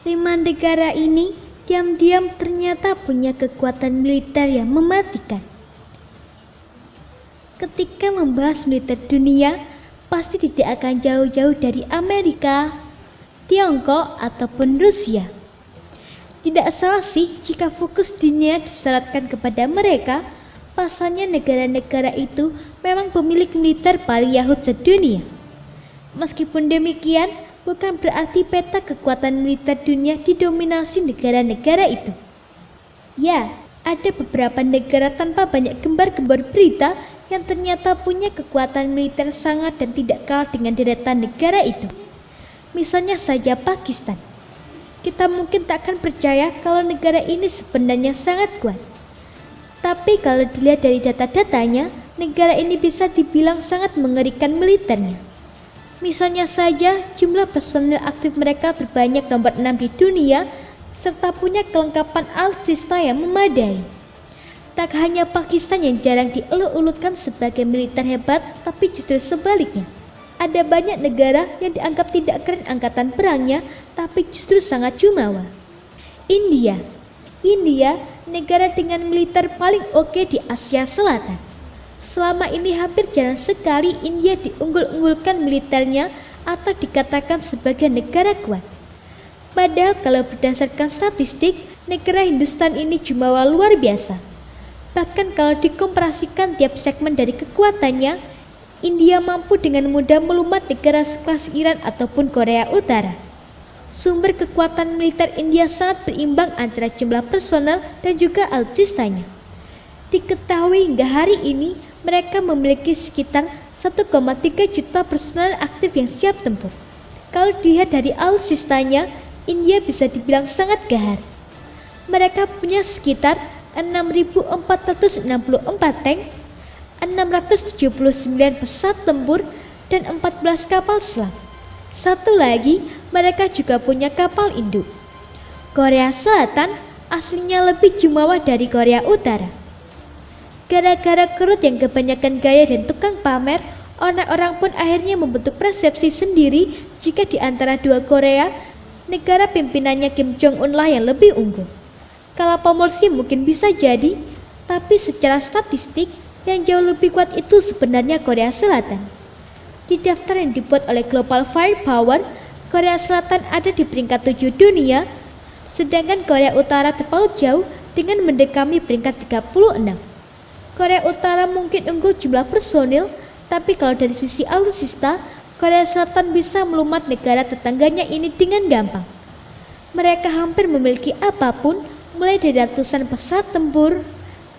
5 negara ini diam-diam ternyata punya kekuatan militer yang mematikan. Ketika membahas militer dunia, pasti tidak akan jauh-jauh dari Amerika, Tiongkok, ataupun Rusia. Tidak salah sih jika fokus dunia diserahkan kepada mereka. Pasalnya negara-negara itu memang pemilik militer paling yahut sedunia. Meskipun demikian, bukan berarti peta kekuatan militer dunia didominasi negara-negara itu. Ya, ada beberapa negara tanpa banyak gembar-gembar berita yang ternyata punya kekuatan militer sangat dan tidak kalah dengan deretan negara itu. Misalnya saja Pakistan. Kita mungkin tak akan percaya kalau negara ini sebenarnya sangat kuat. Tapi kalau dilihat dari data-datanya, negara ini bisa dibilang sangat mengerikan militernya. Misalnya saja jumlah personil aktif mereka terbanyak nomor 6 di dunia, serta punya kelengkapan alutsista yang memadai. Tak hanya Pakistan yang jarang dieluk-elukkan sebagai militer hebat, tapi justru sebaliknya. Ada banyak negara yang dianggap tidak keren angkatan perangnya, tapi justru sangat jumawa. India, negara dengan militer paling oke di Asia Selatan. Selama ini hampir jarang sekali India diunggul-unggulkan militernya atau dikatakan sebagai negara kuat. Padahal kalau berdasarkan statistik, negara Hindustan ini jumawa luar biasa. Bahkan kalau dikomparasikan tiap segmen dari kekuatannya, India mampu dengan mudah melumat negara sekelas Iran ataupun Korea Utara. Sumber kekuatan militer India sangat berimbang antara jumlah personel dan juga alutsistanya. Diketahui hingga hari ini mereka memiliki sekitar 1,3 juta personel aktif yang siap tempur. Kalau dilihat dari alutsistanya, India bisa dibilang sangat gahar. Mereka punya sekitar 6.464 tank, 679 pesawat tempur, dan 14 kapal selam. Satu lagi, mereka juga punya kapal induk. Korea Selatan aslinya lebih jumawa dari Korea Utara. Gara-gara kerut yang kebanyakan gaya dan tukang pamer, orang-orang pun akhirnya membentuk persepsi sendiri jika di antara dua Korea, negara pimpinannya Kim Jong-un lah yang lebih unggul. Kalau pamor sih mungkin bisa jadi, tapi secara statistik yang jauh lebih kuat itu sebenarnya Korea Selatan. Di daftar yang dibuat oleh Global Firepower, Korea Selatan ada di peringkat 7 dunia, sedangkan Korea Utara terpaut jauh dengan mendekami peringkat 36. Korea Utara mungkin unggul jumlah personil, tapi kalau dari sisi alutsista, Korea Selatan bisa melumat negara tetangganya ini dengan gampang. Mereka hampir memiliki apapun, mulai dari ratusan pesawat tempur,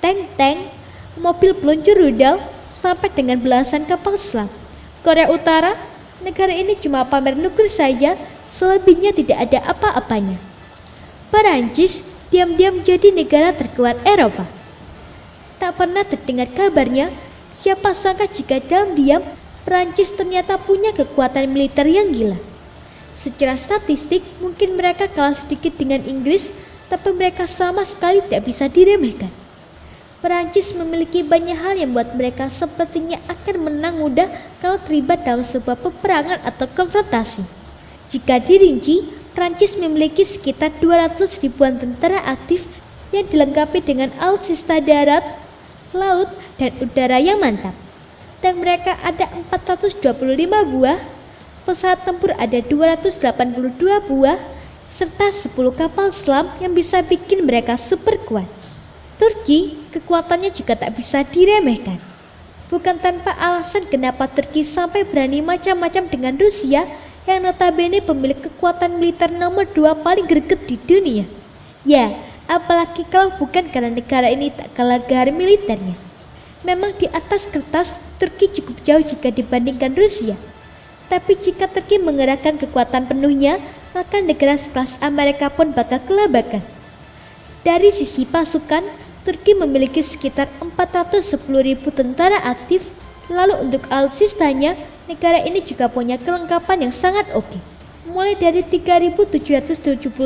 tank-tank, mobil peluncur rudal, sampai dengan belasan kapal selam. Korea Utara, negara ini cuma pamer nuklir saja, selebihnya tidak ada apa-apanya. Perancis diam-diam jadi negara terkuat Eropa. Tak pernah terdengar kabarnya, siapa sangka jika dalam diam, Perancis ternyata punya kekuatan militer yang gila. Secara statistik, mungkin mereka kalah sedikit dengan Inggris, tapi mereka sama sekali tidak bisa diremehkan. Perancis memiliki banyak hal yang membuat mereka sepertinya akan menang mudah kalau terlibat dalam sebuah peperangan atau konfrontasi. Jika dirinci, Perancis memiliki sekitar 200 ribuan tentara aktif yang dilengkapi dengan alutsista darat, laut, dan udara yang mantap. Dan mereka ada 425 buah, pesawat tempur ada 282 buah, serta 10 kapal selam yang bisa bikin mereka super kuat. Turki, kekuatannya juga tak bisa diremehkan. Bukan tanpa alasan kenapa Turki sampai berani macam-macam dengan Rusia yang notabene pemilik kekuatan militer nomor 2 paling greget di dunia. Ya, apalagi kalau bukan karena negara ini tak kalah gahar militernya. Memang di atas kertas, Turki cukup jauh jika dibandingkan Rusia. Tapi jika Turki mengerahkan kekuatan penuhnya, maka negara sekelas Amerika pun bakal kelabakan. Dari sisi pasukan, Turki memiliki sekitar 410.000 tentara aktif, lalu untuk alutsistanya, negara ini juga punya kelengkapan yang sangat oke. Mulai dari 3.778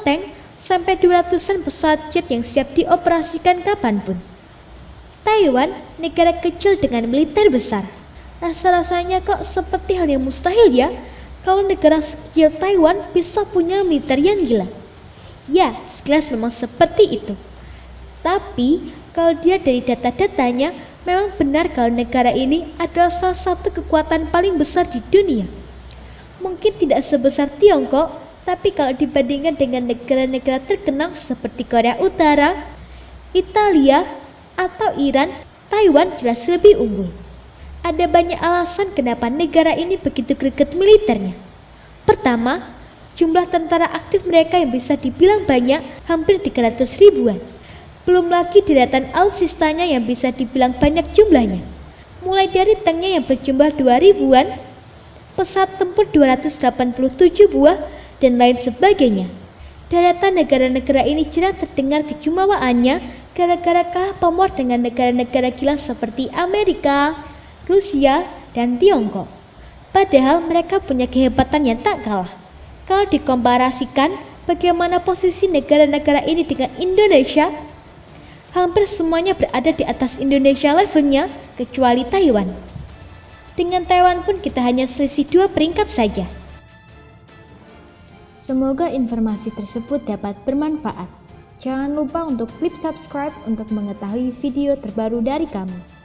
tank sampai 200-an pesawat jet yang siap dioperasikan kapanpun. Taiwan, negara kecil dengan militer besar. Rasa-rasanya kok seperti hal yang mustahil ya, kalau negara sekecil Taiwan bisa punya militer yang gila? Ya, sekilas memang seperti itu. Tapi, kalau dia dari data-datanya, memang benar kalau negara ini adalah salah satu kekuatan paling besar di dunia. Mungkin tidak sebesar Tiongkok, tapi kalau dibandingkan dengan negara-negara terkenal seperti Korea Utara, Italia, atau Iran, Taiwan jelas lebih unggul. Ada banyak alasan kenapa negara ini begitu greget militernya. Pertama, jumlah tentara aktif mereka yang bisa dibilang banyak, hampir 300 ribuan. Belum lagi deretan alutsistanya yang bisa dibilang banyak jumlahnya. Mulai dari tanknya yang berjumlah 2 ribuan, pesawat tempur 287 buah, dan lain sebagainya. Deretan negara-negara ini jelas terdengar kejumawaannya gara-gara kalah pamor dengan negara-negara gila seperti Amerika, Rusia, dan Tiongkok. Padahal mereka punya kehebatan yang tak kalah. Kalau dikomparasikan bagaimana posisi negara-negara ini dengan Indonesia, hampir semuanya berada di atas Indonesia levelnya kecuali Taiwan. Dengan Taiwan pun kita hanya selisih 2 peringkat saja. Semoga informasi tersebut dapat bermanfaat. Jangan lupa untuk klik subscribe untuk mengetahui video terbaru dari kami.